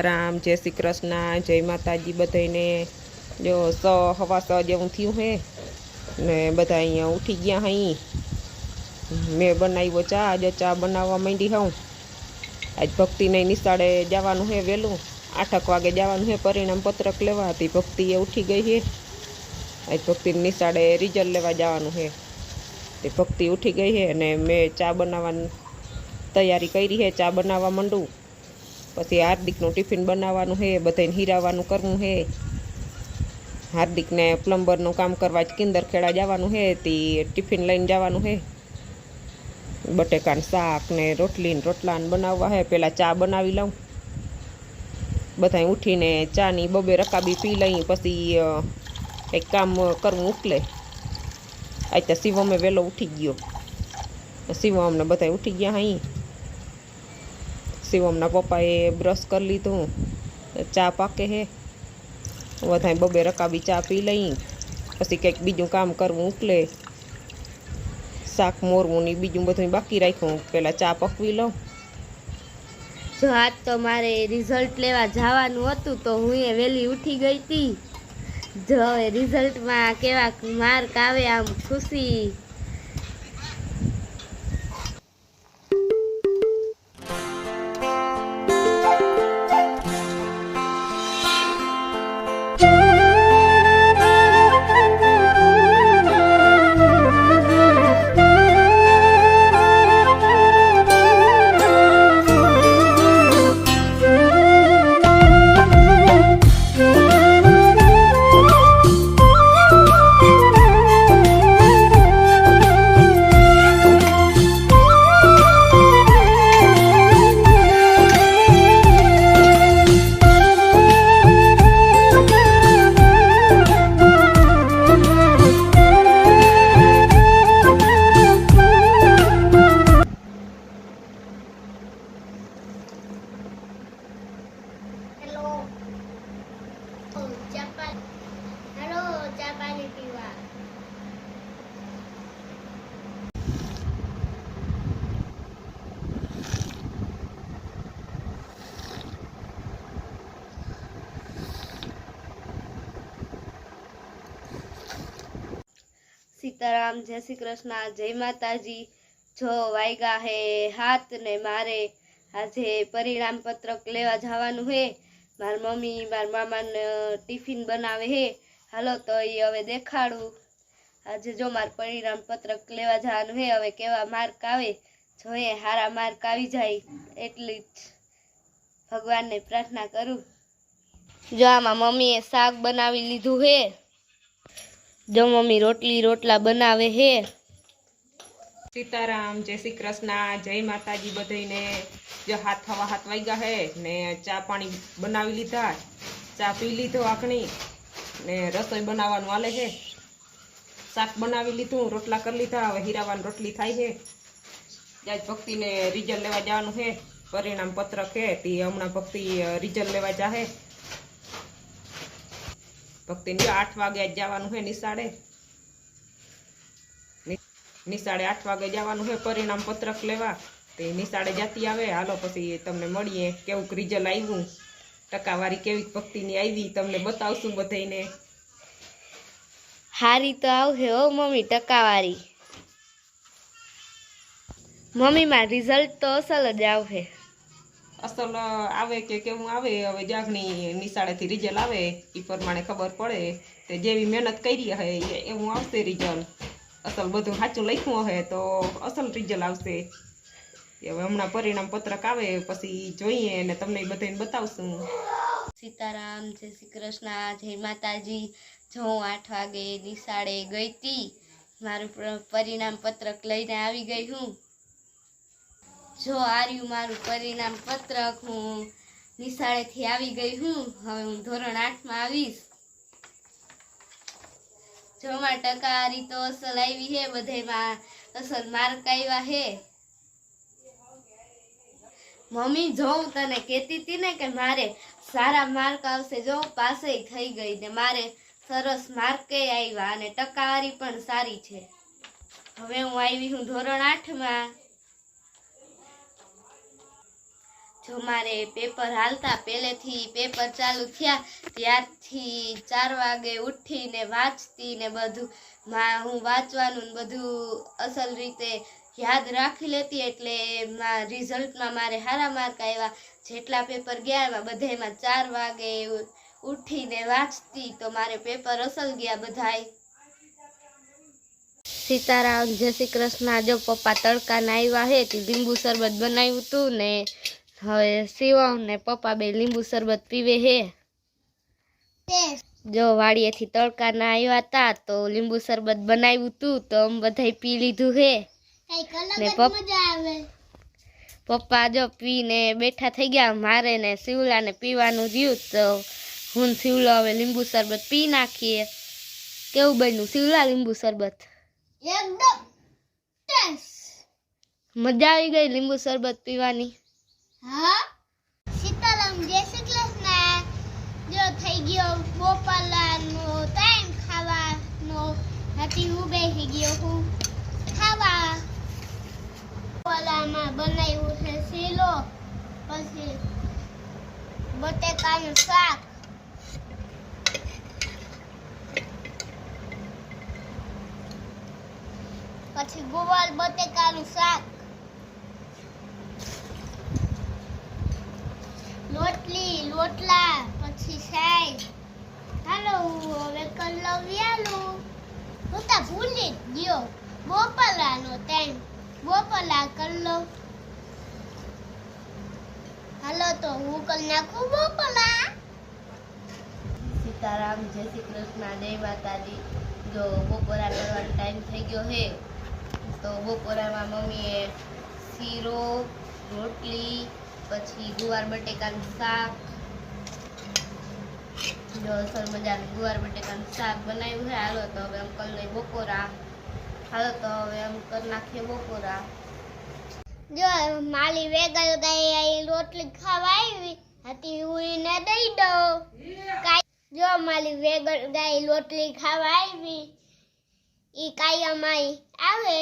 सीताराम जय श्री कृष्ण जय माताजी बधाने जो 100 जेवुं थयुं है ने बधा अहींया उठी गया हई। मैं बनाव्यो चा आज चा बनावा मांडी हूँ। आज भक्ति ने निशाड़े जवानुं है वेलू 8 वागे जवानुं है परिणाम पत्रक लेवा। भक्ति उठी गई है। आज भक्ति निशाड़े रिजल्ट लेवा जवानुं है। भक्ति उठी गई है ने मैं चा बनाववानी तैयारी करी है। चा बनावा मंडू पछी हार्दिकनुं टिफिन बनाववानुं है। बधाने हीरावानुं करवुं है। हार्दिक ने प्लम्बरनुं काम करवा किंदरखेड़ा जवानुं है। ते टिफिन लईने जवानुं है। बटेकानुं शाक ने रोटली ने रोटला बनाववा है। पहला चा बनावी लऊं। बधाए उठीने चानी बबे रकाबी पी लई पछी एक काम करवुं उकले। आज तो शिवमे वेलो उठी गयो। शिवम ने बधाए उठी गया हई। शिवमना पप्पाए ब्रश कर लीधुं। चा पाके है। बधाए बबे रकाबी चा पी लई पछी कंईक बीजुं काम करवुं उकले। शाक मोरवुं ने बीजुं बधुं बाकी राख्युं। पहला चा पकवी लऊं। जो आज तो मारे रिजल्ट लेवा जवानुं हतुं तो हुं वेली उठी गई थी। जो रिजल्ट में केवा मार्क आवे आम खुशी। सीताराम जय श्री कृष्ण जय माताजी। जो वायगा है हाथ ने मारे आज परिणाम पत्रक लेवा जवानुं है। मार मम्मी मार मामा ने टिफिन बनावे है। हालो तो ये हवे देखाड़ू। आज जो मार परिणाम पत्रक लेवा जवानुं है। हवे केवा मार्क आवे जोईए हारा मार्क आवी जाय एटली भगवान ने प्रार्थना करूं। जो आमां मम्मीए शाक बनावी लीधुं है। जो मम्मी रोटली रोटला बनावे है। सीताराम जय श्री कृष्ण जय माताजी बधाने जो 7 वाग्या है ने चा पाणी बनावी लीधा। चा पी लीधो आखणी ने रसोई बनाववानुं आले है। शाक बनावी लीधुं रोटला कर लीधा। हवे हीरावानी रोटली थाय है। आज भक्ति ने रिजल्ट लेवा जवानुं है। परिणाम पत्रक है ते हमणां भक्ति रिजल्ट लेवा जाहे। भक्ति ने 8 वागे जवानुं है निशाड़े। निशाड़े 8 वागे जवानुं है परिणाम पत्रक लेवा। ते निशाड़े जाती आवे। हालो पछी तमने मळीए केवुं रिजल्ट आव्युं। टकावारी केवी भक्तिनी आवी तमने बतावशुं बधाने। हारी तो आवशे हो मम्मी टकावारी। मम्मी मार रिजल्ट तो असल ज आवशे। असल आवे के केवुं आवे हवे जागनी निशाड़ेथी रिजल्ट आवे ई प्रमाणे खबर पड़े। ते जेवी मेहनत करी है एवुं आवशे रिजल्ट। असल बधुं साचुं लख्युं हशे तो असल रिजल्ट आवशे। हवे हमणां परिणाम पत्रक आवे पछी जोईए ने तमने बधाने बतावशुं। सीताराम जय श्री कृष्ण जय माताजी। जो 8 वागे निशाड़े गई थी। मारुं परिणाम पत्रक लईने आवी गई हूँ। जो आर्यु मारुं परिणाम पत्रक हूँ निशाड़े थी आवी गई हूँ। हवे हूँ धोरण 8 में आवीश। जो मार टकावारी तो असल आई है। बधे में असल मार्क आव्या है। मम्मी जो तने कहती थी ने के मारे सारा मार्क आवशे जो पासे थई गई ने मारे सरस मार्क आव्या अने टकावारी पण सारी छे। हवे हूँ आवी हूँ धोरण 8 में। જો મારે પેપર હાલતા પહેલેથી પેપર ચાલુ થયા ત્યારથી 4 વાગે ઉઠીને વાંચતી ને બધું હું વાંચવાનું ને બધું અસલ રીતે યાદ રાખી લેતી એટલે રિઝલ્ટમાં મારે સારા માર્ક આવ્યા જેટલા પેપર ગયા એમાં બધામાં 4 વાગે ઉઠીને વાંચતી તો મારે પેપર અસલ ગયા બધાય સીતારામ જય શ્રી કૃષ્ણ જો પપ્પા તડકાના આવ્યા હે તે લીંબુ શરબત બનાવ્યું હતું ને હવે શિવમ ને પપ્પા બે લીંબુ શરબત પીવે હે જો વાડીએથી તડકાના આવ્યા હતા તો લીંબુ શરબત બનાવ્યું હતું તો અમે બધાય પી લીધું હે ને પપ્પા જો પીને બેઠા થઈ ગયા મારે ને શિવલાને પીવાનું રહ્યું તો હું શિવલો હવે લીંબુ શરબત પી નાખીએ કેવું બન્યું શિવલા લીંબુ શરબત એકદમ મજા આવી ગઈ લીંબુ શરબત પીવાની હા સીતારામ જય શ્રી કૃષ્ણ જો થઈ ગયો બપોરનો ટાઈમ ખાવાનો હતી હું બેસી ગયો હું ખાવા બપોરમાં બનાવ્યું છે શીલો પછી બટેકાનું શાક પછી ગુવાર બટેકાનું શાક લોટલા પછી સાઈ હાલો હવે કલ્લો વ્યાલું હું તો ભૂલી જ ગયો બપોરનો ટાઈમ બપોરા કલ્લો હાલો તો હું કલ નાખું બપોરા સીતારામ જય શ્રી કૃષ્ણ જય માતાજી જો બપોરા કરવાનો ટાઈમ થઈ ગયો હે તો બપોરામાં મમ્મીએ શીરો રોટલી પછી ગુવાર બટેકાનું શાક જો અસલ મજાનું ગુવાર બટેકાનું શાક બનાવ્યું છે હાલો તો હવે એમ કરી લઈ બપોરા હાલો તો હવે એમ કરી નાખીએ બપોરા જો માલી વેગલ ગઈ રોટલી ખાવા આવી હતી હું એને દઈ દઉં જો માલી વેગલ ગઈ રોટલી ખાવા આવી ઈ કાયમ આવે